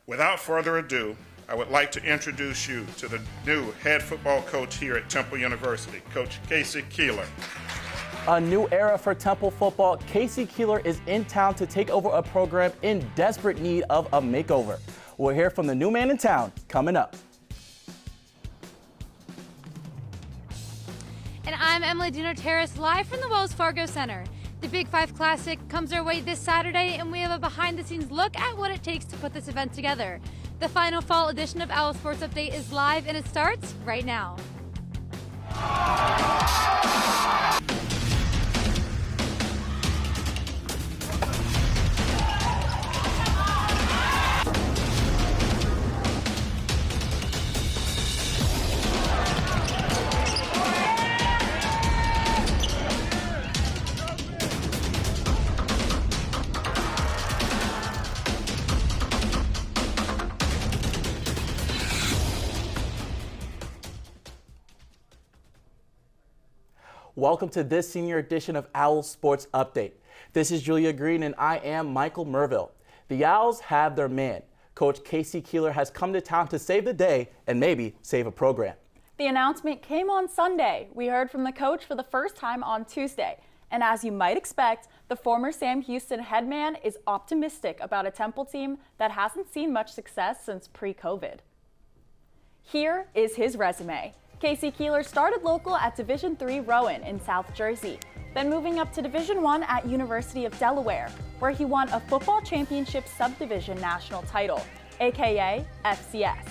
Without further ado, I would like to introduce you to the new head football coach here at Temple University, Coach Casey Keeler. A new era for Temple football. Casey Keeler is in town to take over a program in desperate need of a makeover. We'll hear from the new man in town coming up. And I'm Emily Dino-Terrace, live from the Wells Fargo Center. The Big Five Classic comes our way this Saturday, and we have a behind-the-scenes look at what it takes to put this event together. The final fall edition of OwlSports Update is live, and it starts right now. Welcome to this senior edition of OwlSports Update. This is Julia Green and I am Michael Mirville. The Owls have their man. Coach Casey Keeler has come to town to save the day and maybe save a program. The announcement came on Sunday. We heard from the coach for the first time on Tuesday. And as you might expect, the former Sam Houston head man is optimistic about a Temple team that hasn't seen much success since pre-COVID. Here is his resume. Casey Keeler started local at Division III Rowan in South Jersey, then moving up to Division I at University of Delaware, where he won a football championship subdivision national title, aka FCS.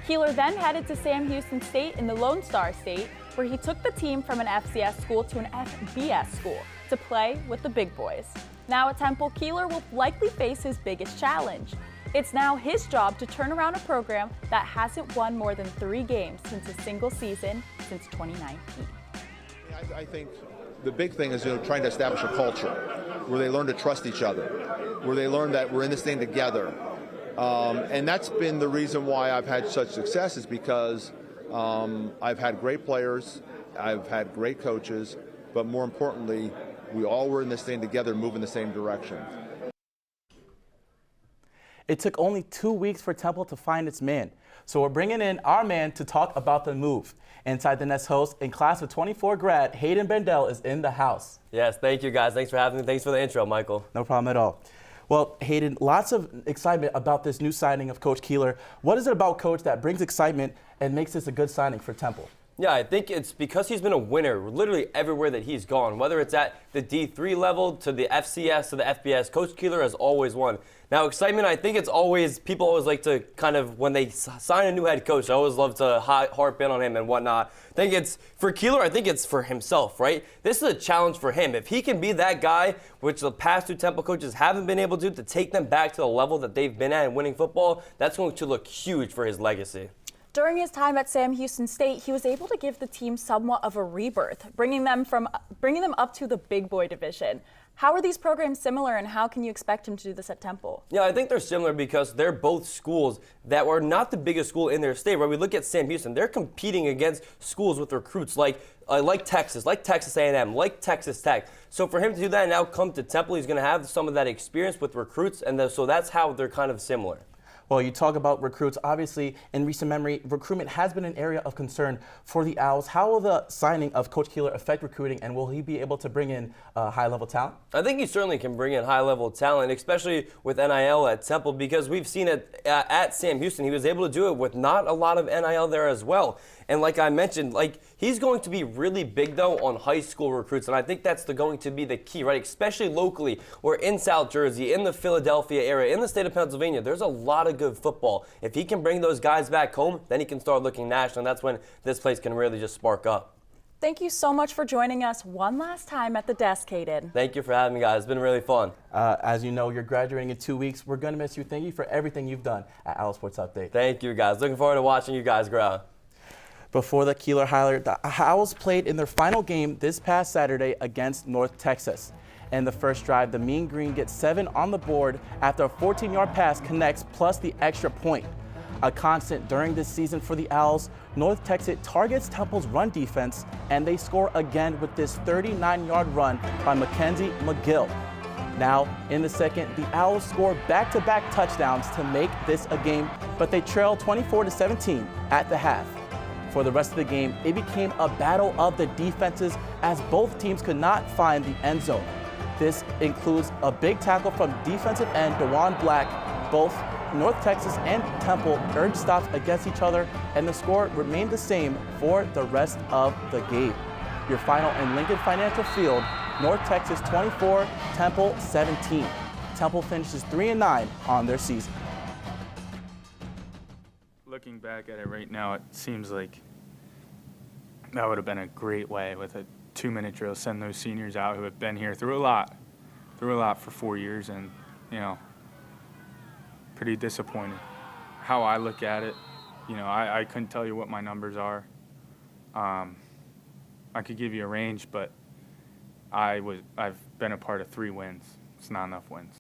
Keeler then headed to Sam Houston State in the Lone Star State, where he took the team from an FCS school to an FBS school to play with the big boys. Now at Temple, Keeler will likely face his biggest challenge. It's now his job to turn around a program that hasn't won more than 3 games since a single season since 2019. I think the big thing is trying to establish a culture where they learn to trust each other, where they learn that we're in this thing together. And that's been the reason why I've had such success, is because I've had great players, I've had great coaches, but more importantly, we all were in this thing together, moving the same direction. It took only 2 weeks for Temple to find its man. So we're bringing in our man to talk about the move. Inside the Nest host and class of 24 grad, Hayden Bendel is in the house. Yes, thank you guys. Thanks for having me. Thanks for the intro, Michael. No problem at all. Well, Hayden, lots of excitement about this new signing of Coach Keeler. What is it about Coach that brings excitement and makes this a good signing for Temple? Yeah, I think it's because he's been a winner literally everywhere that he's gone, whether it's at the D3 level to the FCS to the FBS. Coach Keeler has always won. Now, excitement, I think it's always, people always like to kind of, when they sign a new head coach, I always love to harp in on him and whatnot. I think it's, for Keeler, I think it's for himself, right? This is a challenge for him. If he can be that guy, which the past 2 Temple coaches haven't been able to take them back to the level that they've been at in winning football, that's going to look huge for his legacy. During his time at Sam Houston State, he was able to give the team somewhat of a rebirth, bringing them up to the big boy division. How are these programs similar, and how can you expect him to do this at Temple? Yeah, I think they're similar because they're both schools that were not the biggest school in their state. When we look at Sam Houston, they're competing against schools with recruits like Texas A&M, like Texas Tech. So for him to do that and now come to Temple, he's going to have some of that experience with recruits, and so that's how they're kind of similar. Well, you talk about recruits. Obviously, in recent memory, recruitment has been an area of concern for the Owls. How will the signing of Coach Keeler affect recruiting, and will he be able to bring in high-level talent? I think he certainly can bring in high-level talent, especially with NIL at Temple, because we've seen it at Sam Houston. He was able to do it with not a lot of NIL there as well. And like I mentioned, he's going to be really big, though, on high school recruits, and I think that's going to be the key, right? Especially locally, or in South Jersey, in the Philadelphia area, in the state of Pennsylvania, there's a lot of good football. If he can bring those guys back home, then he can start looking national, and that's when this place can really just spark up. Thank you so much for joining us one last time at the desk, Hayden. Thank you for having me, guys. It's been really fun. As you know, you're graduating in 2 weeks. We're going to miss you. Thank you for everything you've done at OwlSports Update. Thank you, guys. Looking forward to watching you guys grow. Before the Keeler hire, the Owls played in their final game this past Saturday against North Texas. In the first drive, the Mean Green gets 7 on the board after a 14-yard pass connects plus the extra point. A constant during this season for the Owls, North Texas targets Temple's run defense, and they score again with this 39-yard run by Mackenzie McGill. Now, in the second, the Owls scored back-to-back touchdowns to make this a game, but they trailed 24-17 at the half. For the rest of the game, it became a battle of the defenses as both teams could not find the end zone. This includes a big tackle from defensive end DeJuan Black. Both North Texas and Temple earned stops against each other, and the score remained the same for the rest of the game. Your final in Lincoln Financial Field, North Texas 24, Temple 17. Temple finishes 3-9 on their season. Looking back at it right now, it seems like that would have been a great way with a 2-minute drill, send those seniors out who have been here through a lot for 4 years, and, you know, pretty disappointed. How I look at it, you know, I couldn't tell you what my numbers are. I could give you a range, but I've been a part of 3 wins. It's not enough wins.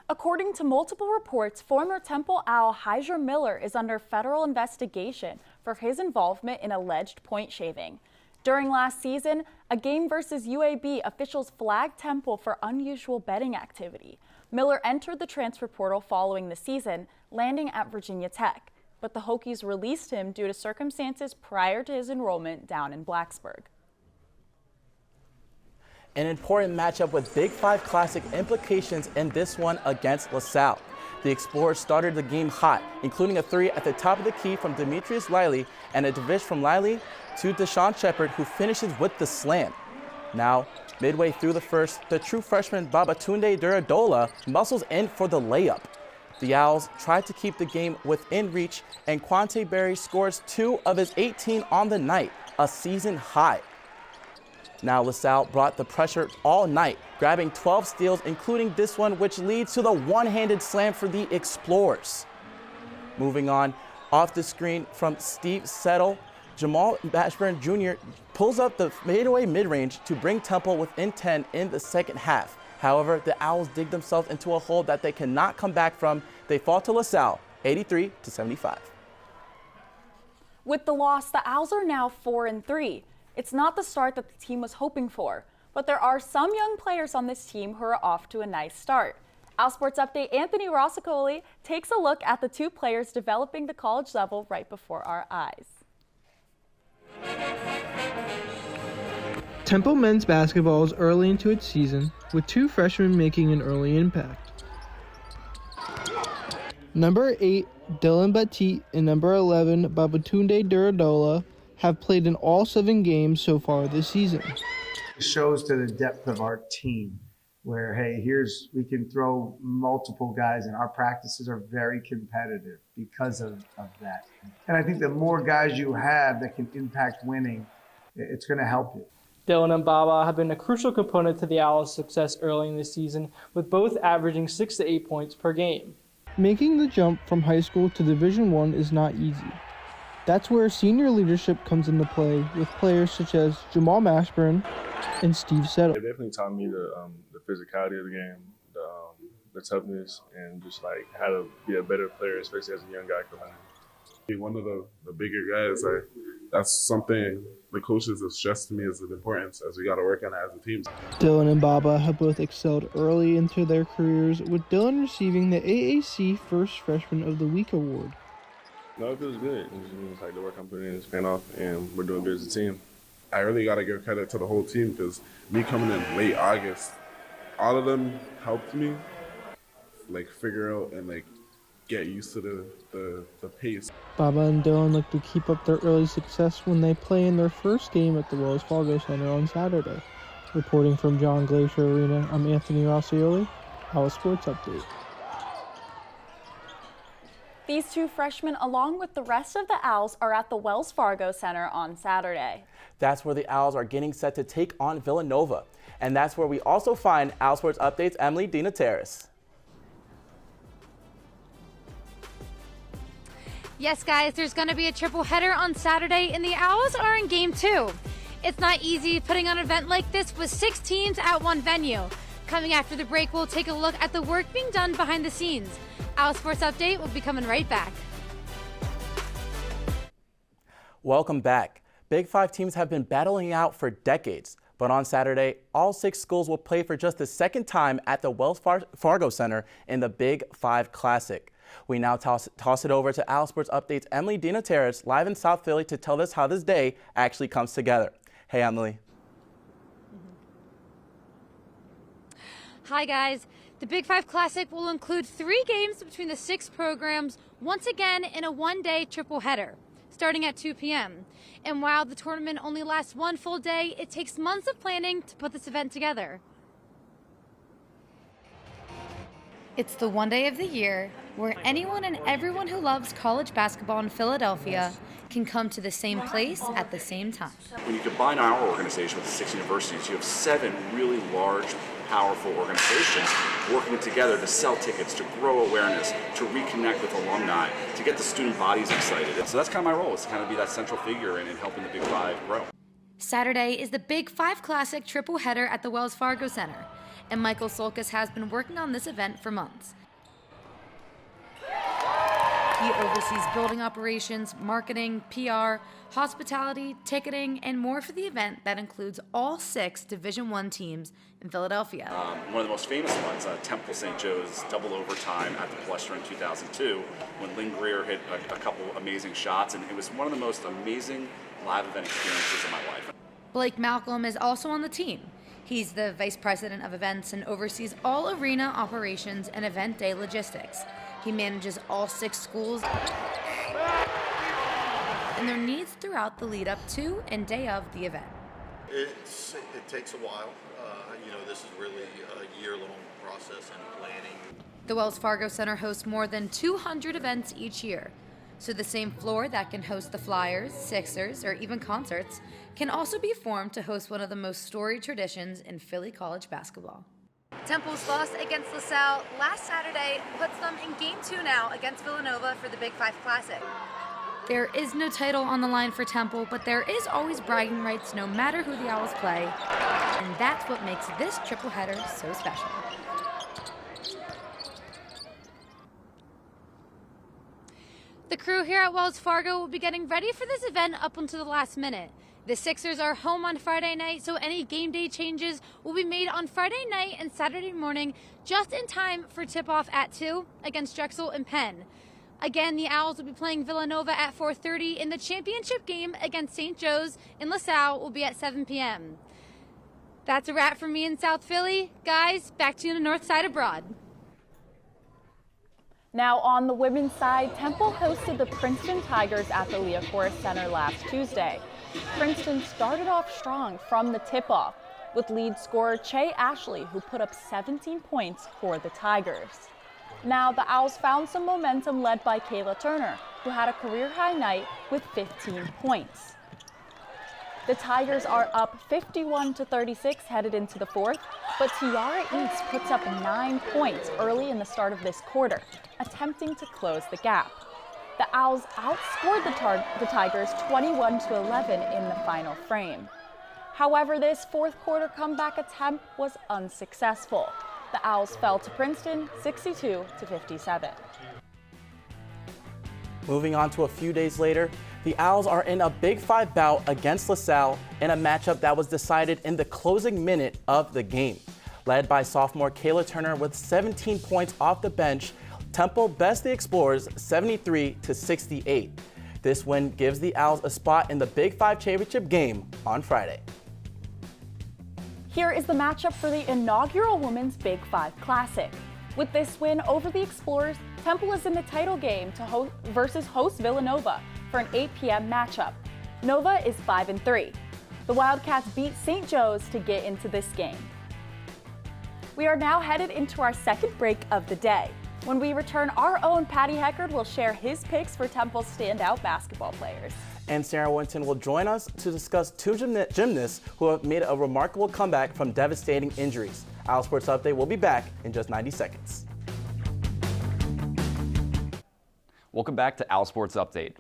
According to multiple reports, former Temple Owl Hyzer Miller is under federal investigation for his involvement in alleged point shaving. During last season, a game versus UAB, officials flagged Temple for unusual betting activity. Miller entered the transfer portal following the season, landing at Virginia Tech, but the Hokies released him due to circumstances prior to his enrollment down in Blacksburg. An important matchup with Big 5 Classic implications in this one against LaSalle. The Explorers started the game hot, including a 3 at the top of the key from Demetrius Liley and a dish from Liley to Deshaun Shepard, who finishes with the slam. Now, midway through the first, the true freshman Babatunde Duradola muscles in for the layup. The Owls tried to keep the game within reach, and Quante Berry scores 2 of his 18 on the night, a season high. Now LaSalle brought the pressure all night, grabbing 12 steals, including this one, which leads to the one-handed slam for the Explorers. Moving on, off the screen from Steve Settle, Jamal Mashburn Jr. pulls up the fadeaway mid-range to bring Temple within 10 in the second half. However, the Owls dig themselves into a hole that they cannot come back from. They fall to LaSalle, 83-75. With the loss, the Owls are now 4-3. It's not the start that the team was hoping for, but there are some young players on this team who are off to a nice start. OwlSports Update Anthony Rossicoli takes a look at the 2 players developing the college level right before our eyes. Temple men's basketball is early into its season, with 2 freshmen making an early impact. Number 8, Dylan Batit, and number 11, Babatunde Duradola, have played in all 7 games so far this season. It shows to the depth of our team where, hey, we can throw multiple guys, and our practices are very competitive because of that. And I think the more guys you have that can impact winning, it's going to help you. Dylan and Baba have been a crucial component to the Owls' success early in the season, with both averaging 6 to 8 points per game. Making the jump from high school to Division I is not easy. That's where senior leadership comes into play, with players such as Jamal Mashburn and Steve Settle. It definitely taught me the physicality of the game, the toughness, and just like how to be a better player, especially as a young guy coming in. Be one of the bigger guys. That's something the coaches have stressed to me as the importance as we got to work on it as a team. Dylan and Baba have both excelled early into their careers, with Dylan receiving the AAC First Freshman of the Week award. No, it feels good. It's like the work I'm putting in is paying off, and we're doing good as a team. I really got to give credit to the whole team because me coming in late August, all of them helped me like figure out and like get used to the pace. Baba and Dylan look to keep up their early success when they play in their first game at the Wells Fargo Center on Saturday. Reporting from John Glacier Arena, I'm Anthony Rossioli, OwlSports Update. These 2 freshmen, along with the rest of the Owls, are at the Wells Fargo Center on Saturday. That's where the Owls are getting set to take on Villanova. And that's where we also find OwlSports Update's Emily Dinateris. Yes, guys, there's going to be a triple header on Saturday, and the Owls are in Game 2. It's not easy putting on an event like this with 6 teams at one venue. Coming after the break, we'll take a look at the work being done behind the scenes. OwlSports Update will be coming right back. Welcome back. Big Five teams have been battling out for decades, but on Saturday, all 6 schools will play for just the second time at the Wells Fargo Center in the Big Five Classic. We now toss it over to OwlSports Update's Emily Dinateris live in South Philly to tell us how this day actually comes together. Hey, Emily. Hi guys. The Big Five Classic will include 3 games between the 6 programs, once again in a one-day triple header, starting at 2 p.m. And while the tournament only lasts 1 full day, it takes months of planning to put this event together. It's the one day of the year where anyone and everyone who loves college basketball in Philadelphia can come to the same place at the same time. When you combine our organization with the 6 universities, you have 7 really large, powerful organizations working together to sell tickets, to grow awareness, to reconnect with alumni, to get the student bodies excited. And so that's kind of my role, is to kind of be that central figure in helping the Big Five grow. Saturday is the Big Five Classic triple header at the Wells Fargo Center, and Michael Solkis has been working on this event for months. He oversees building operations, marketing, PR, hospitality, ticketing, and more for the event that includes all 6 Division I teams in Philadelphia. One of the most famous ones, Temple St. Joe's double overtime at the Palestra in 2002, when Lynn Greer hit a couple amazing shots, and it was one of the most amazing live event experiences of my life. Blake Malcolm is also on the team. He's the vice president of events and oversees all arena operations and event day logistics. He manages all 6 schools and their needs throughout the lead up to and day of the event. It takes a while. This is really a year-long process and planning. The Wells Fargo Center hosts more than 200 events each year. So the same floor that can host the Flyers, Sixers, or even concerts can also be formed to host one of the most storied traditions in Philly college basketball. Temple's loss against LaSalle last Saturday puts them in Game 2 now against Villanova for the Big Five Classic. There is no title on the line for Temple, but there is always bragging rights no matter who the Owls play, and that's what makes this triple header so special. The crew here at Wells Fargo will be getting ready for this event up until the last minute. The Sixers are home on Friday night, so any game day changes will be made on Friday night and Saturday morning, just in time for tip-off at 2 against Drexel and Penn. Again, the Owls will be playing Villanova at 4:30, and the championship game against St. Joe's in LaSalle will be at 7 p.m. That's a wrap for me in South Philly. Guys, back to you on the north side abroad. Now on the women's side, Temple hosted the Princeton Tigers at the Leah Forrest Center last Tuesday. Princeton started off strong from the tip-off with lead scorer Che Ashley, who put up 17 points for the Tigers. Now the Owls found some momentum led by Kayla Turner, who had a career-high night with 15 points. The Tigers are up 51-36 headed into the 4th, but Tiara East puts up 9 points early in the start of this quarter, attempting to close the gap. The Owls outscored the Tigers 21-11 in the final frame. However, this 4th quarter comeback attempt was unsuccessful. The Owls fell to Princeton 62-57. Moving on to a few days later, the Owls are in a Big Five bout against LaSalle in a matchup that was decided in the closing minute of the game. Led by sophomore Kayla Turner with 17 points off the bench, Temple bests the Explorers 73-68. This win gives the Owls a spot in the Big Five championship game on Friday. Here is the matchup for the inaugural Women's Big Five Classic. With this win over the Explorers, Temple is in the title game versus host Villanova for an 8 p.m. matchup. Nova is 5-3. The Wildcats beat St. Joe's to get into this game. We are now headed into our second break of the day. When we return, our own Patty Heckard will share his picks for Temple's standout basketball players. And Sarah Winton will join us to discuss 2 gymnasts who have made a remarkable comeback from devastating injuries. OwlSports Update will be back in just 90 seconds. Welcome back to OwlSports Update.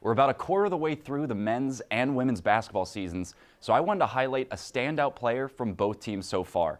We're about a quarter of the way through the men's and women's basketball seasons, so I wanted to highlight a standout player from both teams so far.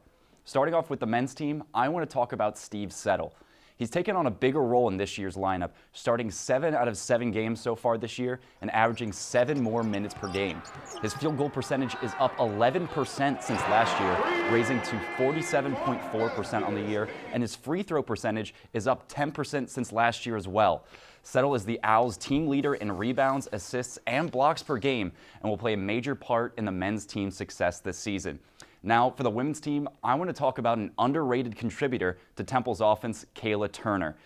Starting off with the men's team, I want to talk about Steve Settle. He's taken on a bigger role in this year's lineup, starting 7 out of 7 games so far this year and averaging 7 more minutes per game. His field goal percentage is up 11% since last year, raising to 47.4% on the year, and his free throw percentage is up 10% since last year as well. Settle is the Owls' team leader in rebounds, assists, and blocks per game and will play a major part in the men's team's success this season. Now, for the women's team, I want to talk about an underrated contributor to Temple's offense, Kayla Turner.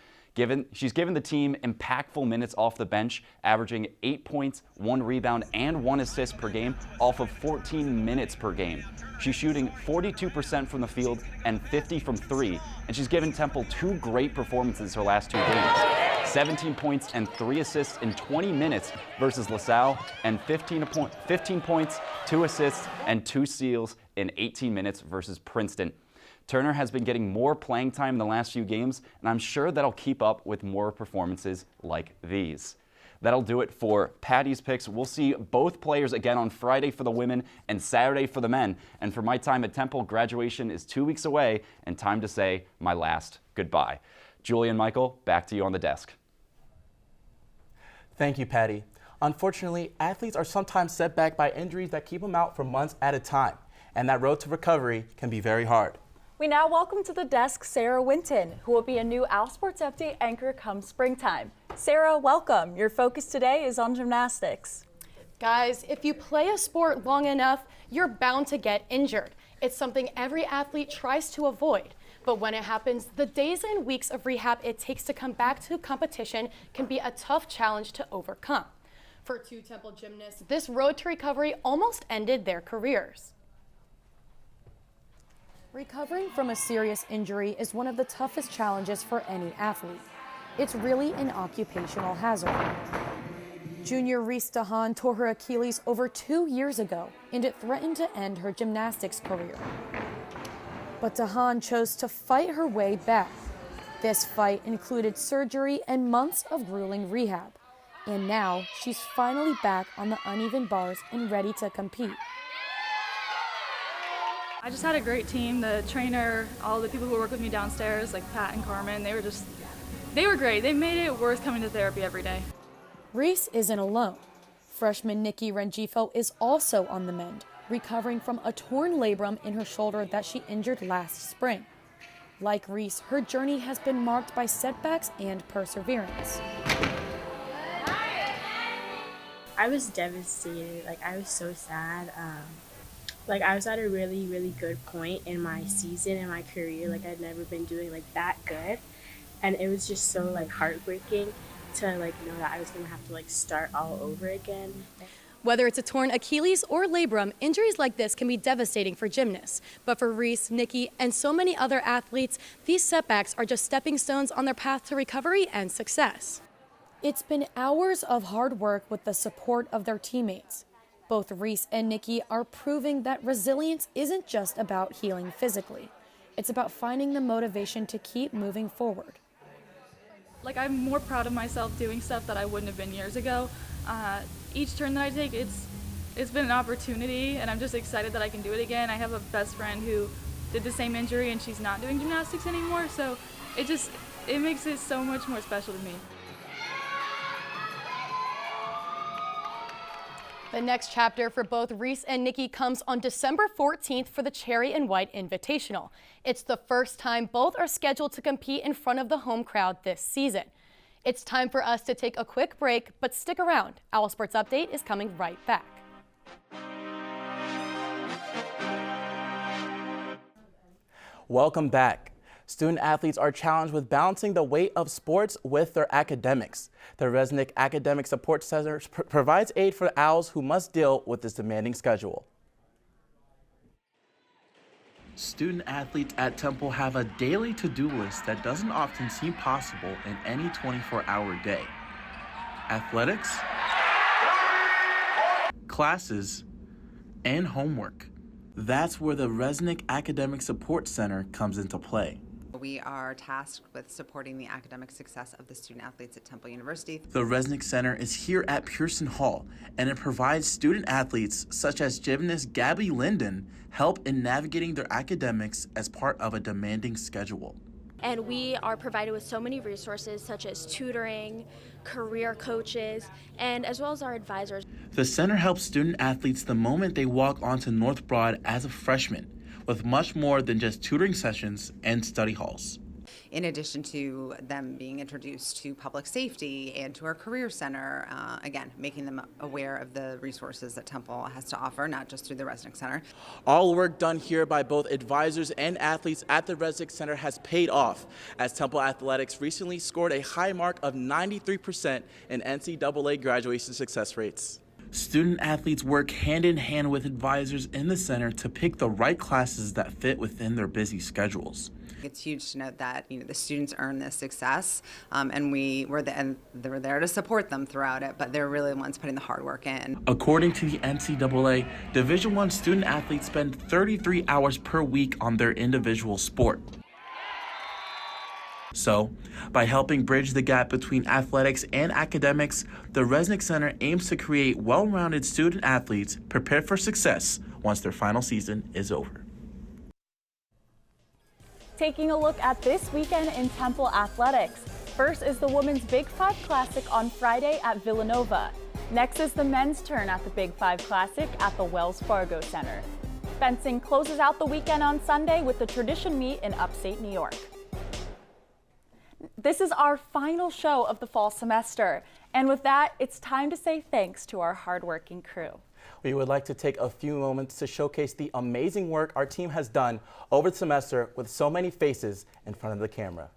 She's given the team impactful minutes off the bench, averaging 8 points, 1 rebound, and 1 assist per game off of 14 minutes per game. She's shooting 42% from the field and 50 from 3, and she's given Temple 2 great performances her last 2 games. 17 points and 3 assists in 20 minutes versus LaSalle, and 15 points, 2 assists, and 2 steals in 18 minutes versus Princeton. Turner has been getting more playing time in the last few games, and I'm sure that'll keep up with more performances like these. That'll do it for Patty's Picks. We'll see both players again on Friday for the women and Saturday for the men. And for my time at Temple, graduation is 2 weeks away and time to say my last goodbye. Julie and Michael, back to you on the desk. Thank you, Patty. Unfortunately, athletes are sometimes set back by injuries that keep them out for months at a time, and that road to recovery can be very hard. We now welcome to the desk Sarah Winton, who will be a new OwlSports Update anchor come springtime. Sarah, welcome. Your focus today is on gymnastics. Guys, if you play a sport long enough, you're bound to get injured. It's something every athlete tries to avoid. But when it happens, the days and weeks of rehab it takes to come back to competition can be a tough challenge to overcome. For 2 Temple gymnasts, this road to recovery almost ended their careers. Recovering from a serious injury is one of the toughest challenges for any athlete. It's really an occupational hazard. Junior Reese DeHaan tore her Achilles over 2 years ago, and it threatened to end her gymnastics career. But DeHaan chose to fight her way back. This fight included surgery and months of grueling rehab. And now she's finally back on the uneven bars and ready to compete. I just had a great team. The trainer, all the people who work with me downstairs, like Pat and Carmen, they were great. They made it worth coming to therapy every day. Reese isn't alone. Freshman Nikki Rengifo is also on the mend, recovering from a torn labrum in her shoulder that she injured last spring. Like Reese, her journey has been marked by setbacks and perseverance. I was devastated. I was so sad. I was at a really, really good point in my season, in my career. I'd never been doing that good. And it was just so heartbreaking to know that I was gonna have to start all over again. Whether it's a torn Achilles or labrum, injuries like this can be devastating for gymnasts. But for Reese, Nikki, and so many other athletes, these setbacks are just stepping stones on their path to recovery and success. It's been hours of hard work with the support of their teammates. Both Reese and Nikki are proving that resilience isn't just about healing physically. It's about finding the motivation to keep moving forward. I'm more proud of myself doing stuff that I wouldn't have been years ago. Each turn that I take, it's been an opportunity, and I'm just excited that I can do it again. I have a best friend who did the same injury, and she's not doing gymnastics anymore, so it makes it so much more special to me. The next chapter for both Reese and Nikki comes on December 14th for the Cherry and White Invitational. It's the first time both are scheduled to compete in front of the home crowd this season. It's time for us to take a quick break, but stick around. OwlSports Update is coming right back. Welcome back. Student athletes are challenged with balancing the weight of sports with their academics. The Resnick Academic Support Center provides aid for Owls who must deal with this demanding schedule. Student athletes at Temple have a daily to-do list that doesn't often seem possible in any 24-hour day. Athletics, classes, and homework. That's where the Resnick Academic Support Center comes into play. we are tasked with supporting the academic success of the student athletes at Temple University. The Resnick Center is here at Pearson Hall, and it provides student athletes such as gymnast Gabby Linden help in navigating their academics as part of a demanding schedule. And we are provided with so many resources such as tutoring, career coaches, and as well as our advisors. The center helps student athletes the moment they walk onto North Broad as a freshman, with much more than just tutoring sessions and study halls. In addition to them being introduced to public safety and to our career center, again, making them aware of the resources that Temple has to offer, not just through the Resnick Center. All work done here by both advisors and athletes at the Resnick Center has paid off, as Temple Athletics recently scored a high mark of 93% in NCAA graduation success rates. Student athletes work hand in hand with advisors in the center to pick the right classes that fit within their busy schedules. It's huge to note that the students earn this success, and we're there to support them throughout it, but they're really the ones putting the hard work in. According to the NCAA, Division I student athletes spend 33 hours per week on their individual sport. So, by helping bridge the gap between athletics and academics, the Resnick Center aims to create well-rounded student athletes prepared for success once their final season is over. Taking a look at this weekend in Temple athletics. First is the Women's Big Five Classic on Friday at Villanova. Next is the men's turn at the Big Five Classic at the Wells Fargo Center. Fencing closes out the weekend on Sunday with the tradition meet in upstate New York. This is our final show of the fall semester, and with that, it's time to say thanks to our hardworking crew. We would like to take a few moments to showcase the amazing work our team has done over the semester with so many faces in front of the camera.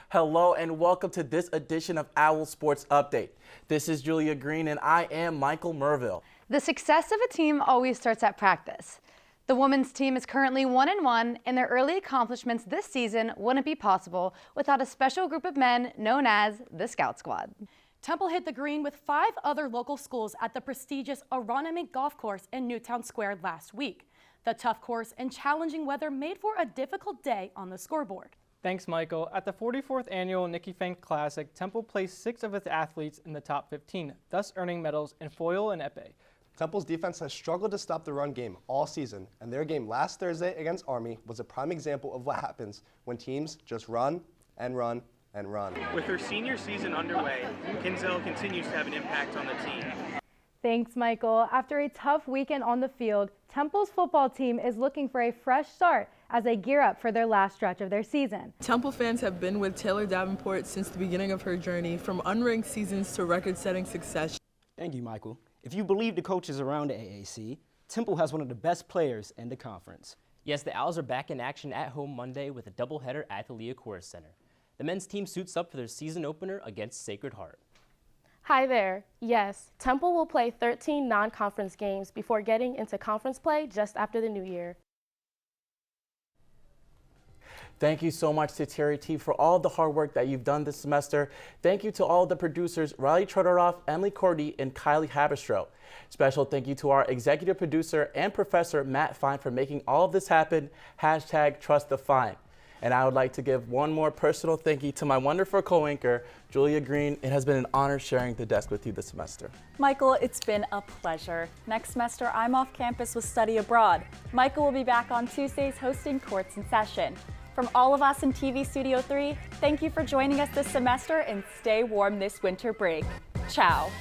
Hello and welcome to this edition of Owl Sports Update. This is Julia Green and I am Michael Mirville. The success of a team always starts at practice. The women's team is currently 1-1, and their early accomplishments this season wouldn't be possible without a special group of men known as the Scout Squad. Temple hit the green with 5 other local schools at the prestigious Aronimink Golf Course in Newtown Square last week. The tough course and challenging weather made for a difficult day on the scoreboard. Thanks, Michael. At the 44th Annual Nicky Fink Classic, Temple placed 6 of its athletes in the top 15, thus earning medals in foil and épée. Temple's defense has struggled to stop the run game all season, and their game last Thursday against Army was a prime example of what happens when teams just run and run and run. With her senior season underway, Kinzel continues to have an impact on the team. Thanks, Michael. After a tough weekend on the field, Temple's football team is looking for a fresh start as they gear up for their last stretch of their season. Temple fans have been with Taylor Davenport since the beginning of her journey, from unranked seasons to record-setting success. Thank you, Michael. If you believe the coaches around the AAC, Temple has one of the best players in the conference. Yes, the Owls are back in action at home Monday with a doubleheader at the Liacouras Center. The men's team suits up for their season opener against Sacred Heart. Hi there. Yes, Temple will play 13 non-conference games before getting into conference play just after the new year. Thank you so much to Terry T for all the hard work that you've done this semester. Thank you to all the producers, Riley Trotteroff, Emily Cordy, and Kylie Habistro. Special thank you to our executive producer and professor, Matt Fine, for making all of this happen. #TrustTheFine. And I would like to give one more personal thank you to my wonderful co-anchor, Julia Green. It has been an honor sharing the desk with you this semester. Michael, it's been a pleasure. Next semester, I'm off campus with study abroad. Michael will be back on Tuesdays hosting Courts in Session. From all of us in TV Studio 3, thank you for joining us this semester and stay warm this winter break. Ciao.